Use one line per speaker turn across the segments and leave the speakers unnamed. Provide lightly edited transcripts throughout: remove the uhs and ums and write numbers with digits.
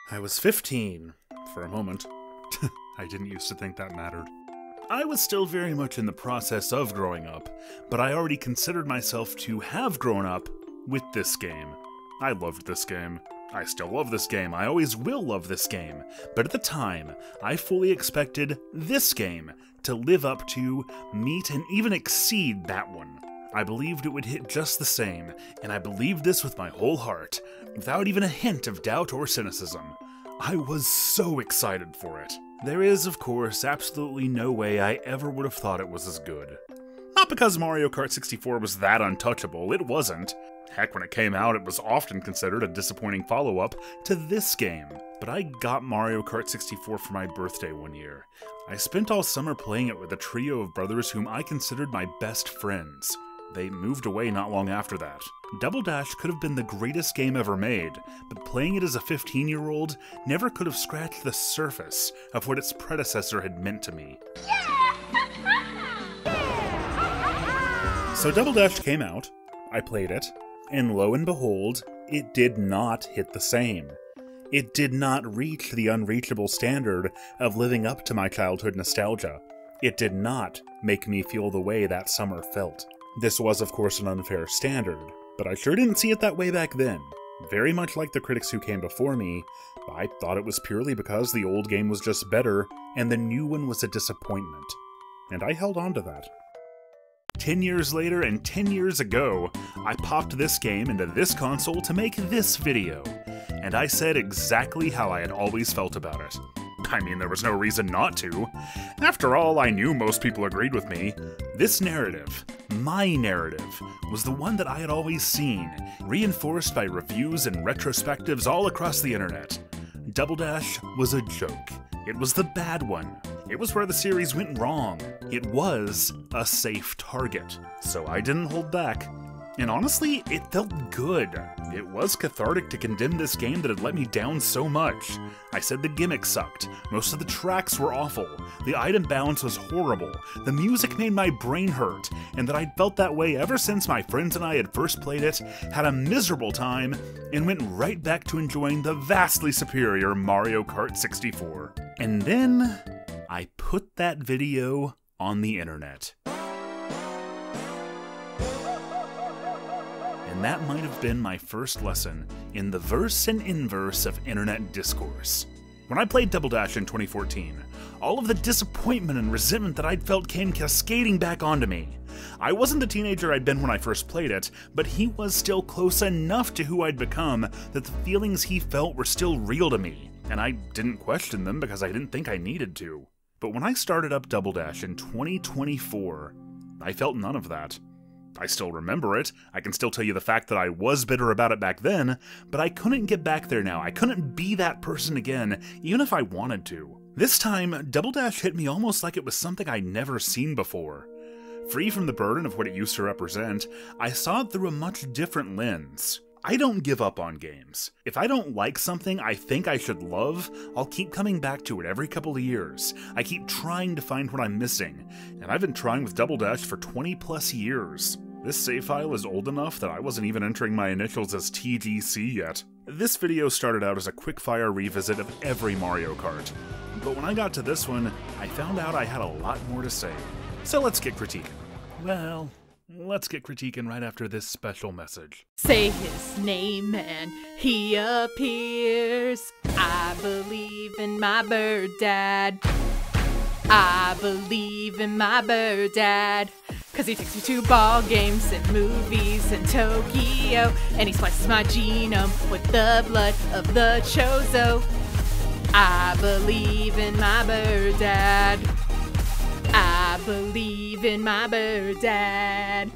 I was 15, for a moment. I didn't used to think that mattered. I was still very much in the process of growing up, but I already considered myself to have grown up with this game. I loved this game. I still love this game. I always will love this game. But at the time, I fully expected this game to live up to, meet, and even exceed that one. I believed it would hit just the same, and I believed this with my whole heart, without even a hint of doubt or cynicism. I was so excited for it. There is, of course, absolutely no way I ever would have thought it was as good. Not because Mario Kart 64 was that untouchable, it wasn't. Heck, when it came out, it was often considered a disappointing follow-up to this game. But I got Mario Kart 64 for my birthday one year. I spent all summer playing it with a trio of brothers whom I considered my best friends. They moved away not long after that. Double Dash could have been the greatest game ever made, but playing it as a 15-year-old never could have scratched the surface of what its predecessor had meant to me. So Double Dash came out, I played it, and lo and behold, it did not hit the same. It did not reach the unreachable standard of living up to my childhood nostalgia. It did not make me feel the way that summer felt. This was, of course, an unfair standard, but I sure didn't see it that way back then. Very much like the critics who came before me, I thought it was purely because the old game was just better, and the new one was a disappointment. And I held on to that. 10 years later and 10 years ago, I popped this game into this console to make this video, and I said exactly how I had always felt about it. I mean, there was no reason not to. After all, I knew most people agreed with me. This narrative, my narrative, was the one that I had always seen, reinforced by reviews and retrospectives all across the internet. Double Dash was a joke. It was the bad one. It was where the series went wrong. It was a safe target. So I didn't hold back. And honestly, it felt good. It was cathartic to condemn this game that had let me down so much. I said the gimmick sucked, most of the tracks were awful, the item balance was horrible, the music made my brain hurt, and that I'd felt that way ever since my friends and I had first played it, had a miserable time, and went right back to enjoying the vastly superior Mario Kart 64. And then, I put that video on the internet. And that might have been my first lesson in the verse and inverse of internet discourse. When I played Double Dash in 2014, all of the disappointment and resentment that I'd felt came cascading back onto me. I wasn't the teenager I'd been when I first played it, but he was still close enough to who I'd become that the feelings he felt were still real to me, and I didn't question them because I didn't think I needed to. But when I started up Double Dash in 2024, I felt none of that. I still remember it, I can still tell you the fact that I was bitter about it back then, but I couldn't get back there now. I couldn't be that person again, even if I wanted to. This time, Double Dash hit me almost like it was something I'd never seen before. Free from the burden of what it used to represent, I saw it through a much different lens. I don't give up on games. If I don't like something I think I should love, I'll keep coming back to it every couple of years. I keep trying to find what I'm missing, and I've been trying with Double Dash for 20 plus years. This save file is old enough that I wasn't even entering my initials as TGC yet. This video started out as a quick-fire revisit of every Mario Kart, but when I got to this one, I found out I had a lot more to say. So let's get critiquing. Well, let's get critiquing right after this special message.
Say his name and he appears. I believe in my bird dad. I believe in my bird dad. Cause he takes me to ball games and movies in Tokyo, and he splices my genome with the blood of the Chozo. I believe in my bird dad. I believe in my bird dad.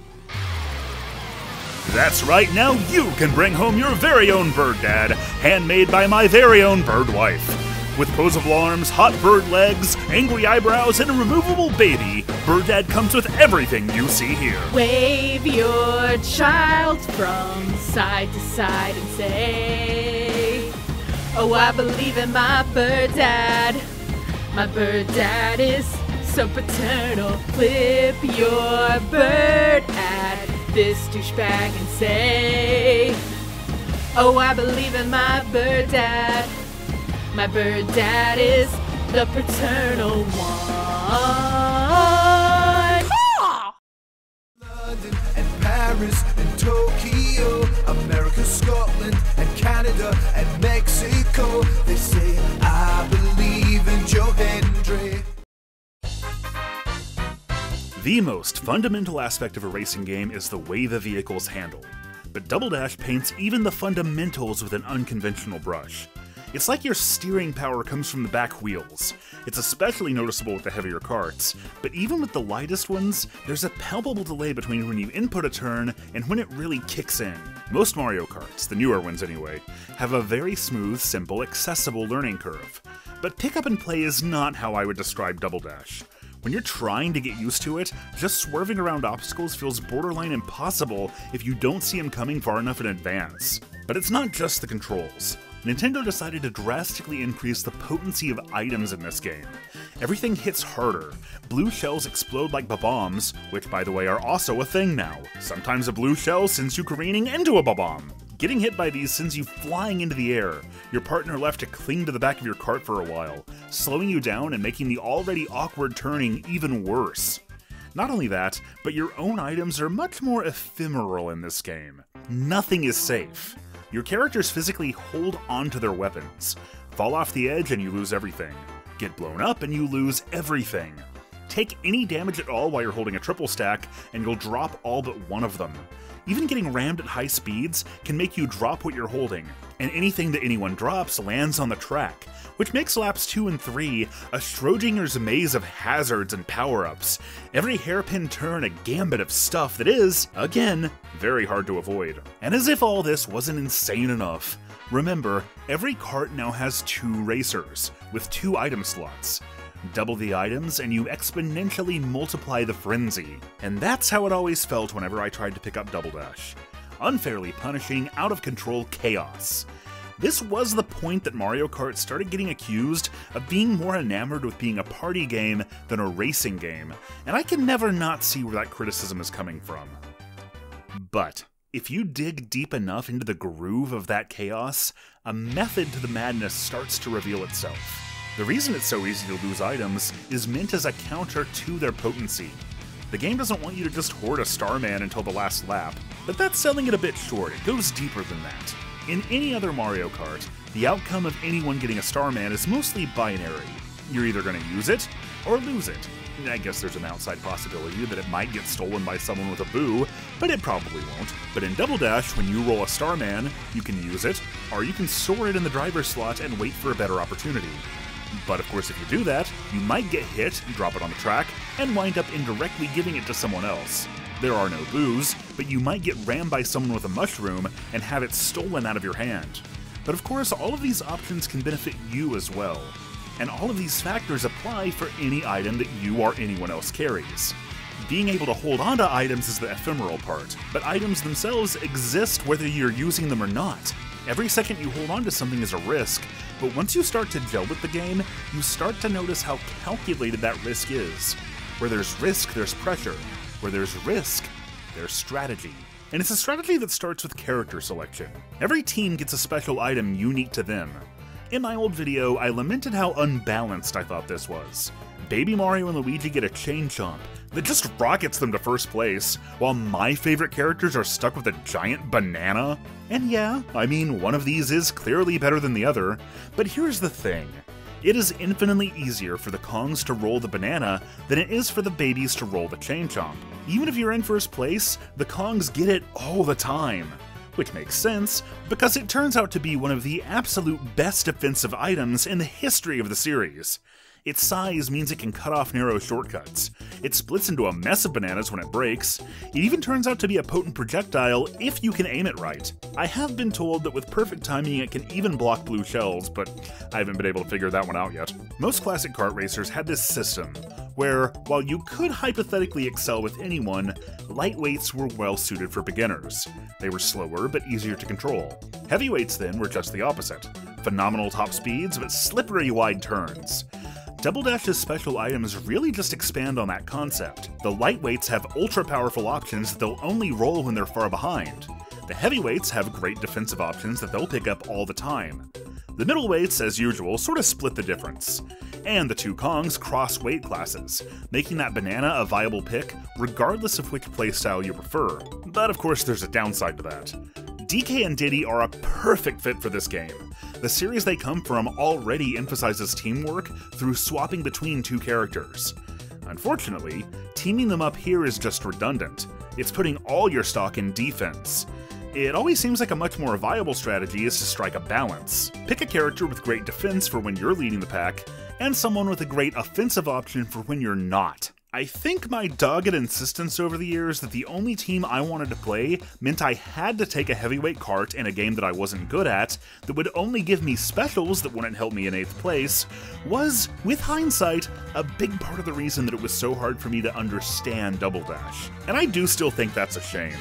That's right, now you can bring home your very own bird dad, handmade by my very own bird wife. With posable arms, hot bird legs, angry eyebrows, and a removable baby, Bird Dad comes with everything you see here.
Wave your child from side to side and say, oh, I believe in my bird dad. My bird dad is so paternal. Flip your bird at this douchebag and say, oh, I believe in my bird dad. My bird dad is the paternal one.
London and Paris and Tokyo, America, Scotland and Canada and Mexico. They say I believe in Joe Hendry.
The most fundamental aspect of a racing game is the way the vehicles handle, but Double Dash paints even the fundamentals with an unconventional brush. It's like your steering power comes from the back wheels. It's especially noticeable with the heavier karts, but even with the lightest ones, there's a palpable delay between when you input a turn and when it really kicks in. Most Mario Karts, the newer ones anyway, have a very smooth, simple, accessible learning curve. But pick up and play is not how I would describe Double Dash. When you're trying to get used to it, just swerving around obstacles feels borderline impossible if you don't see them coming far enough in advance. But it's not just the controls. Nintendo decided to drastically increase the potency of items in this game. Everything hits harder. Blue shells explode like bombs, which by the way are also a thing now. Sometimes a blue shell sends you careening into a bomb. Getting hit by these sends you flying into the air, your partner left to cling to the back of your cart for a while, slowing you down and making the already awkward turning even worse. Not only that, but your own items are much more ephemeral in this game. Nothing is safe. Your characters physically hold onto their weapons, fall off the edge and you lose everything, get blown up and you lose everything. Take any damage at all while you're holding a triple stack and you'll drop all but one of them. Even getting rammed at high speeds can make you drop what you're holding, and anything that anyone drops lands on the track, which makes laps 2 and 3 a Schrodinger's maze of hazards and power-ups, every hairpin turn a gambit of stuff that is, again, very hard to avoid. And as if all this wasn't insane enough, remember, every kart now has 2 racers, with 2 item slots. Double the items, and you exponentially multiply the frenzy. And that's how it always felt whenever I tried to pick up Double Dash. Unfairly punishing, out-of-control chaos. This was the point that Mario Kart started getting accused of being more enamored with being a party game than a racing game, and I can never not see where that criticism is coming from. But if you dig deep enough into the groove of that chaos, a method to the madness starts to reveal itself. The reason it's so easy to lose items is meant as a counter to their potency. The game doesn't want you to just hoard a Starman until the last lap, but that's selling it a bit short. It goes deeper than that. In any other Mario Kart, the outcome of anyone getting a Starman is mostly binary. You're either going to use it or lose it. I guess there's an outside possibility that it might get stolen by someone with a boo, but it probably won't. But in Double Dash, when you roll a Starman, you can use it, or you can store it in the driver's slot and wait for a better opportunity. But of course, if you do that, you might get hit, drop it on the track, and wind up indirectly giving it to someone else. There are no boos, but you might get rammed by someone with a mushroom and have it stolen out of your hand. But of course, all of these options can benefit you as well. And all of these factors apply for any item that you or anyone else carries. Being able to hold onto items is the ephemeral part, but items themselves exist whether you're using them or not. Every second you hold on to something is a risk, but once you start to gel with the game, you start to notice how calculated that risk is. Where there's risk, there's pressure. Where there's risk, there's strategy. And it's a strategy that starts with character selection. Every team gets a special item unique to them. In my old video, I lamented how unbalanced I thought this was. Baby Mario and Luigi get a chain chomp that just rockets them to first place, while my favorite characters are stuck with a giant banana. And yeah, I mean, one of these is clearly better than the other, but here's the thing. It is infinitely easier for the Kongs to roll the banana than it is for the babies to roll the chain chomp. Even if you're in first place, the Kongs get it all the time. Which makes sense, because it turns out to be one of the absolute best defensive items in the history of the series. Its size means it can cut off narrow shortcuts. It splits into a mess of bananas when it breaks. It even turns out to be a potent projectile if you can aim it right. I have been told that with perfect timing it can even block blue shells, but I haven't been able to figure that one out yet. Most classic kart racers had this system, where, while you could hypothetically excel with anyone, lightweights were well suited for beginners. They were slower but easier to control. Heavyweights then were just the opposite. Phenomenal top speeds, but slippery wide turns. Double Dash's special items really just expand on that concept. The lightweights have ultra-powerful options that they'll only roll when they're far behind. The heavyweights have great defensive options that they'll pick up all the time. The middleweights, as usual, sort of split the difference. And the two Kongs cross weight classes, making that banana a viable pick regardless of which playstyle you prefer. But of course there's a downside to that. DK and Diddy are a perfect fit for this game. The series they come from already emphasizes teamwork through swapping between two characters. Unfortunately, teaming them up here is just redundant. It's putting all your stock in defense. It always seems like a much more viable strategy is to strike a balance. Pick a character with great defense for when you're leading the pack, and someone with a great offensive option for when you're not. I think my dogged insistence over the years that the only team I wanted to play meant I had to take a heavyweight KART in a game that I wasn't good at, that would only give me specials that wouldn't help me in 8th place, was, with hindsight, a big part of the reason that it was so hard for me to understand Double Dash. And I do still think that's a shame.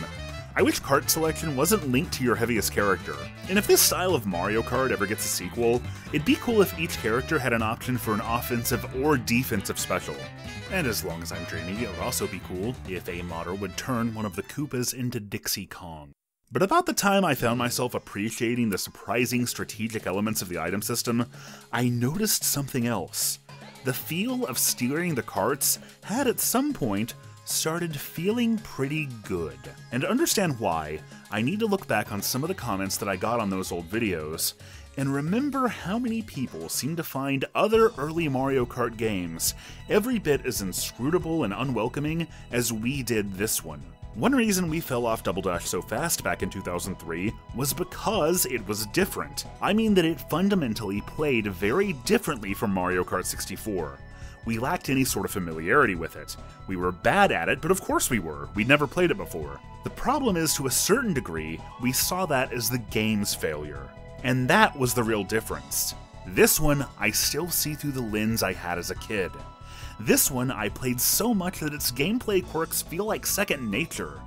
I wish KART selection wasn't linked to your heaviest character. And if this style of Mario Kart ever gets a sequel, it'd be cool if each character had an option for an offensive or defensive special. And as long as I'm dreaming, it would also be cool if a modder would turn one of the Koopas into Dixie Kong. But about the time I found myself appreciating the surprising strategic elements of the item system, I noticed something else. The feel of steering the karts had at some point started feeling pretty good. And to understand why, I need to look back on some of the comments that I got on those old videos, and remember how many people seem to find other early Mario Kart games every bit as inscrutable and unwelcoming as we did this one. One reason we fell off Double Dash so fast back in 2003 was because it was different. I mean that it fundamentally played very differently from Mario Kart 64. We lacked any sort of familiarity with it. We were bad at it, but of course we were. We'd never played it before. The problem is, to a certain degree, we saw that as the game's failure. And that was the real difference. This one, I still see through the lens I had as a kid. This one, I played so much that its gameplay quirks feel like second nature.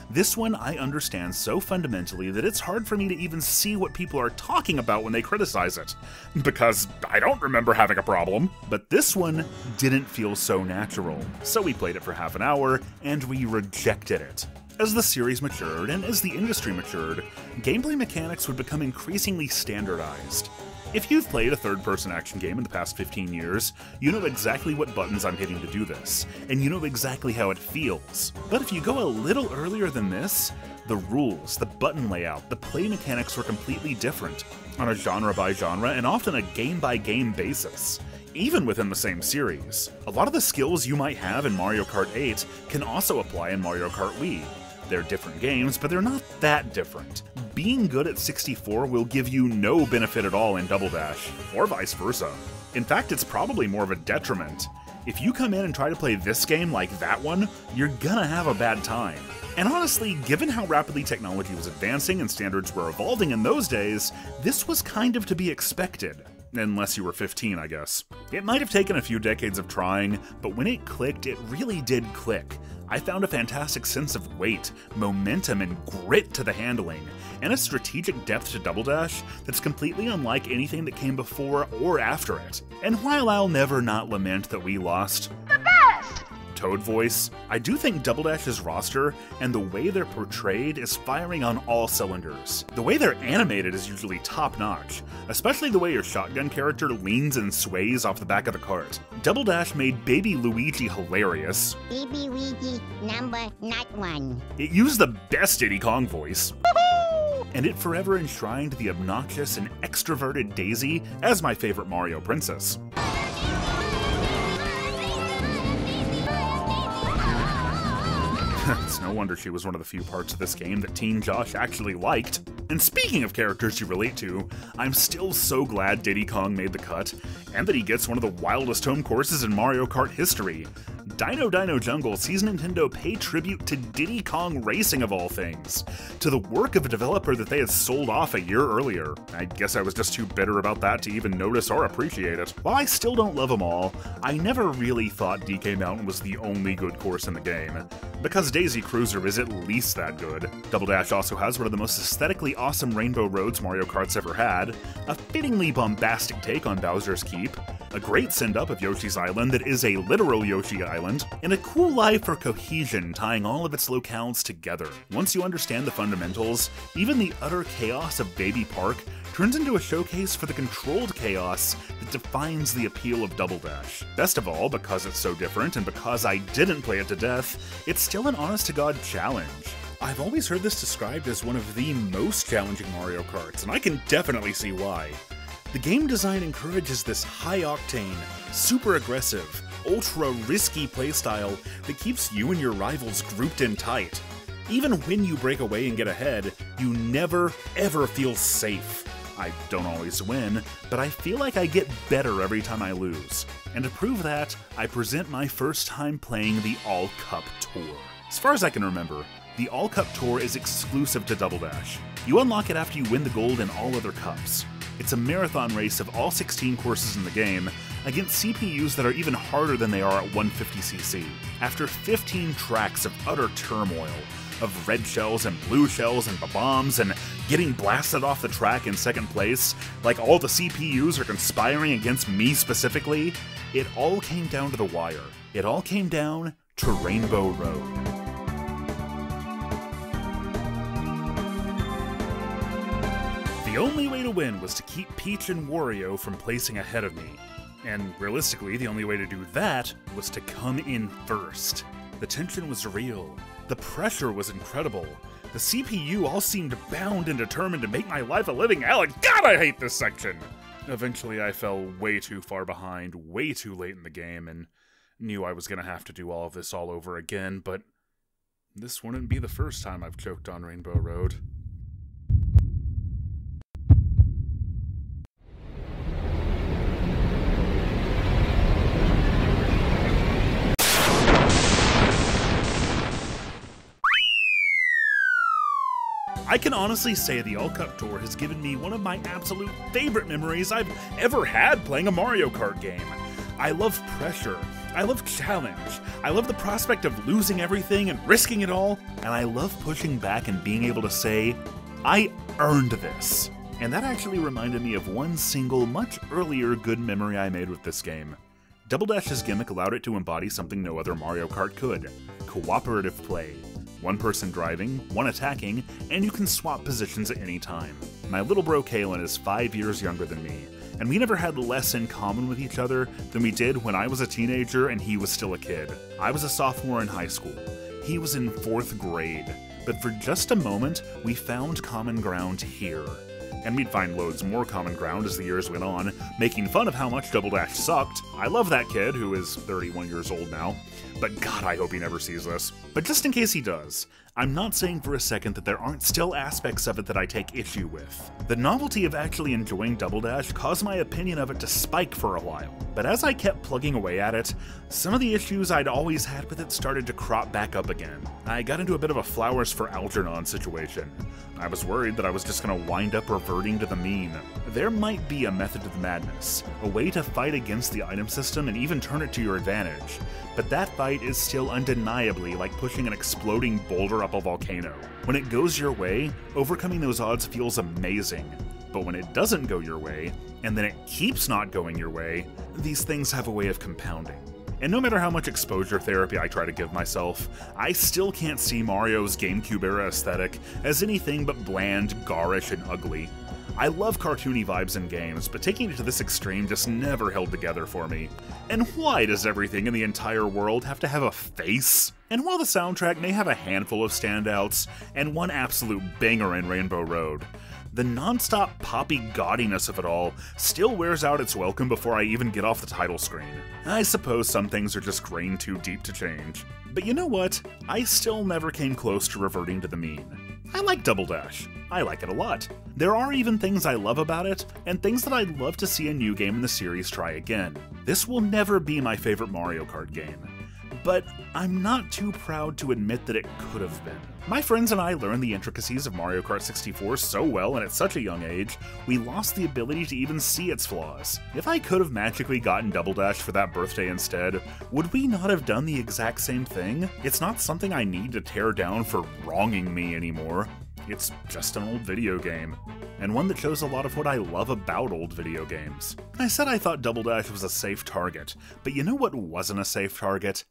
This one I understand so fundamentally that it's hard for me to even see what people are talking about when they criticize it, because I don't remember having a problem. But this one didn't feel so natural, so we played it for half an hour, and we rejected it. As the series matured, and as the industry matured, gameplay mechanics would become increasingly standardized. If you've played a third-person action game in the past 15 years, you know exactly what buttons I'm hitting to do this, and you know exactly how it feels. But if you go a little earlier than this, the rules, the button layout, the play mechanics were completely different, on a genre-by-genre and often a game-by-game basis, even within the same series. A lot of the skills you might have in Mario Kart 8 can also apply in Mario Kart Wii. They're different games, but they're not that different. Being good at 64 will give you no benefit at all in Double Dash, or vice versa. In fact, it's probably more of a detriment. If you come in and try to play this game like that one, you're gonna have a bad time. And honestly, given how rapidly technology was advancing and standards were evolving in those days, this was kind of to be expected. Unless you were 15, I guess. It might have taken a few decades of trying, but when it clicked, it really did click. I found a fantastic sense of weight, momentum, and grit to the handling, and a strategic depth to Double Dash that's completely unlike anything that came before or after it. And while I'll never not lament that we lost Toad Voice, I do think Double Dash's roster and the way they're portrayed is firing on all cylinders. The way they're animated is usually top-notch, especially the way your shotgun character leans and sways off the back of the cart. Double Dash made Baby Luigi hilarious.
Baby Luigi, number not one.
It used the best Diddy Kong voice. And it forever enshrined the obnoxious and extroverted Daisy as my favorite Mario princess. It's no wonder she was one of the few parts of this game that Teen Josh actually liked. And speaking of characters you relate to, I'm still so glad Diddy Kong made the cut, and that he gets one of the wildest home courses in Mario Kart history. Dino Dino Jungle sees Nintendo pay tribute to Diddy Kong Racing of all things, to the work of a developer that they had sold off a year earlier. I guess I was just too bitter about that to even notice or appreciate it. While I still don't love them all, I never really thought DK Mountain was the only good course in the game, because Daisy Cruiser is at least that good. Double Dash also has one of the most aesthetically awesome rainbow roads Mario Kart's ever had, a fittingly bombastic take on Bowser's Keep, a great send-up of Yoshi's Island that is a literal Yoshi Island, and a cool eye for cohesion tying all of its locales together. Once you understand the fundamentals, even the utter chaos of Baby Park turns into a showcase for the controlled chaos that defines the appeal of Double Dash. Best of all, because it's so different and because I didn't play it to death, it's still an honest-to-God challenge. I've always heard this described as one of the most challenging Mario Karts, and I can definitely see why. The game design encourages this high-octane, super aggressive, ultra-risky playstyle that keeps you and your rivals grouped in tight. Even when you break away and get ahead, you never, ever feel safe. I don't always win, but I feel like I get better every time I lose. And to prove that, I present my first time playing the All Cup Tour. As far as I can remember, the All Cup Tour is exclusive to Double Dash. You unlock it after you win the gold in all other cups. It's a marathon race of all 16 courses in the game against CPUs that are even harder than they are at 150cc. After 15 tracks of utter turmoil, of red shells and blue shells and bombs and getting blasted off the track in second place, like all the CPUs are conspiring against me specifically, it all came down to the wire. It all came down to Rainbow Road. The only way to win was to keep Peach and Wario from placing ahead of me. And realistically, the only way to do that was to come in first. The tension was real. The pressure was incredible. The CPU all seemed bound and determined to make my life a living hell, and God, I hate this section! Eventually, I fell way too far behind, way too late in the game, and knew I was gonna have to do all of this all over again, but this wouldn't be the first time I've choked on Rainbow Road. I can honestly say the All Cup Tour has given me one of my absolute favorite memories I've ever had playing a Mario Kart game. I love pressure, I love challenge, I love the prospect of losing everything and risking it all, and I love pushing back and being able to say, I earned this. And that actually reminded me of one single, much earlier good memory I made with this game. Double Dash's gimmick allowed it to embody something no other Mario Kart could: cooperative play. One person driving, one attacking, and you can swap positions at any time. My little bro Kalen is 5 years younger than me, and we never had less in common with each other than we did when I was a teenager and he was still a kid. I was a sophomore in high school. He was in 4th grade. But for just a moment, we found common ground here. And we'd find loads more common ground as the years went on, making fun of how much Double Dash sucked. I love that kid, who is 31 years old now. But God, I hope he never sees this. But just in case he does, I'm not saying for a second that there aren't still aspects of it that I take issue with. The novelty of actually enjoying Double Dash caused my opinion of it to spike for a while. But as I kept plugging away at it, some of the issues I'd always had with it started to crop back up again. I got into a bit of a flowers for Algernon situation. I was worried that I was just going to wind up reverting to the mean. There might be a method to the madness, a way to fight against the item system and even turn it to your advantage. But that fight is still undeniably like pushing an exploding boulder up a volcano. When it goes your way, overcoming those odds feels amazing. But when it doesn't go your way, and then it keeps not going your way, these things have a way of compounding. And no matter how much exposure therapy I try to give myself, I still can't see Mario's GameCube-era aesthetic as anything but bland, garish, and ugly. I love cartoony vibes in games, but taking it to this extreme just never held together for me. And why does everything in the entire world have to have a face? And while the soundtrack may have a handful of standouts, and one absolute banger in Rainbow Road, the non-stop poppy gaudiness of it all still wears out its welcome before I even get off the title screen. I suppose some things are just grained too deep to change. But you know what? I still never came close to reverting to the mean. I like Double Dash. I like it a lot. There are even things I love about it, and things that I'd love to see a new game in the series try again. This will never be my favorite Mario Kart game, but I'm not too proud to admit that it could have been. My friends and I learned the intricacies of Mario Kart 64 so well and at such a young age, we lost the ability to even see its flaws. If I could have magically gotten Double Dash for that birthday instead, would we not have done the exact same thing? It's not something I need to tear down for wronging me anymore. It's just an old video game. and one that shows a lot of what I love about old video games. I said I thought Double Dash was a safe target, but you know what wasn't a safe target?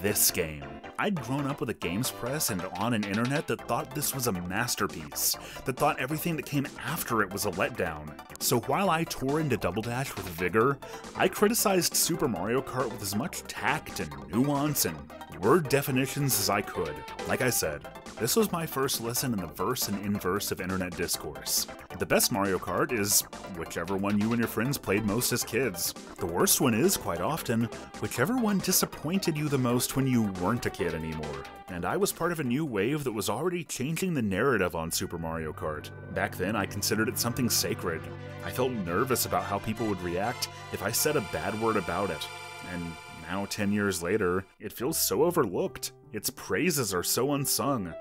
This game. I'd grown up with a games press and on an internet that thought this was a masterpiece, that thought everything that came after it was a letdown. So while I tore into Double Dash with vigor, I criticized Super Mario Kart with as much tact and nuance and word definitions as I could. Like I said, this was my first lesson in the verse and inverse of internet discourse. The best Mario Kart is whichever one you and your friends played most as kids. The worst one is, quite often, whichever one disappointed you the most when you weren't a kid anymore. And I was part of a new wave that was already changing the narrative on Super Mario Kart. Back then, I considered it something sacred. I felt nervous about how people would react if I said a bad word about it. And now, 10 years later, it feels so overlooked. Its praises are so unsung.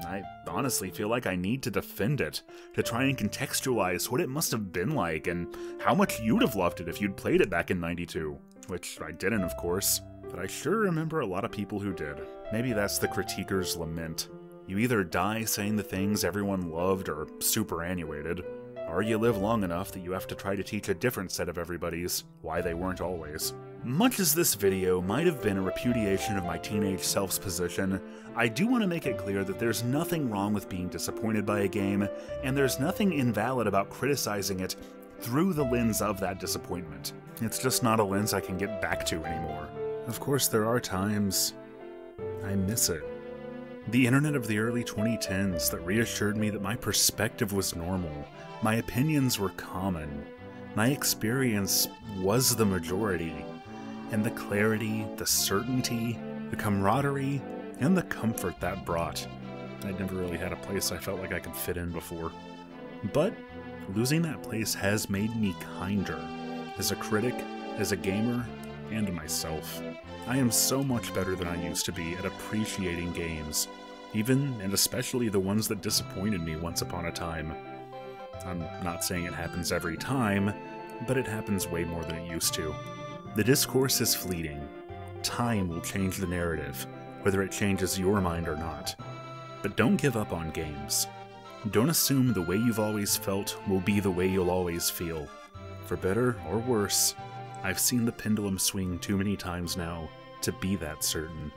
I honestly feel like I need to defend it, to try and contextualize what it must have been like and how much you'd have loved it if you'd played it back in '92. Which I didn't, of course, but I sure remember a lot of people who did. Maybe that's the critiquer's lament. You either die saying the things everyone loved or superannuated, or you live long enough that you have to try to teach a different set of everybody's why they weren't always. Much as this video might have been a repudiation of my teenage self's position, I do want to make it clear that there's nothing wrong with being disappointed by a game, and there's nothing invalid about criticizing it through the lens of that disappointment. It's just not a lens I can get back to anymore. Of course, there are times I miss it. The internet of the early 2010s that reassured me that my perspective was normal, my opinions were common, my experience was the majority, and the clarity, the certainty, the camaraderie, and the comfort that brought. I'd never really had a place I felt like I could fit in before. But losing that place has made me kinder, as a critic, as a gamer, and myself. I am so much better than I used to be at appreciating games, even and especially the ones that disappointed me once upon a time. I'm not saying it happens every time, but it happens way more than it used to. The discourse is fleeting. Time will change the narrative, whether it changes your mind or not. But don't give up on games. Don't assume the way you've always felt will be the way you'll always feel. For better or worse, I've seen the pendulum swing too many times now to be that certain.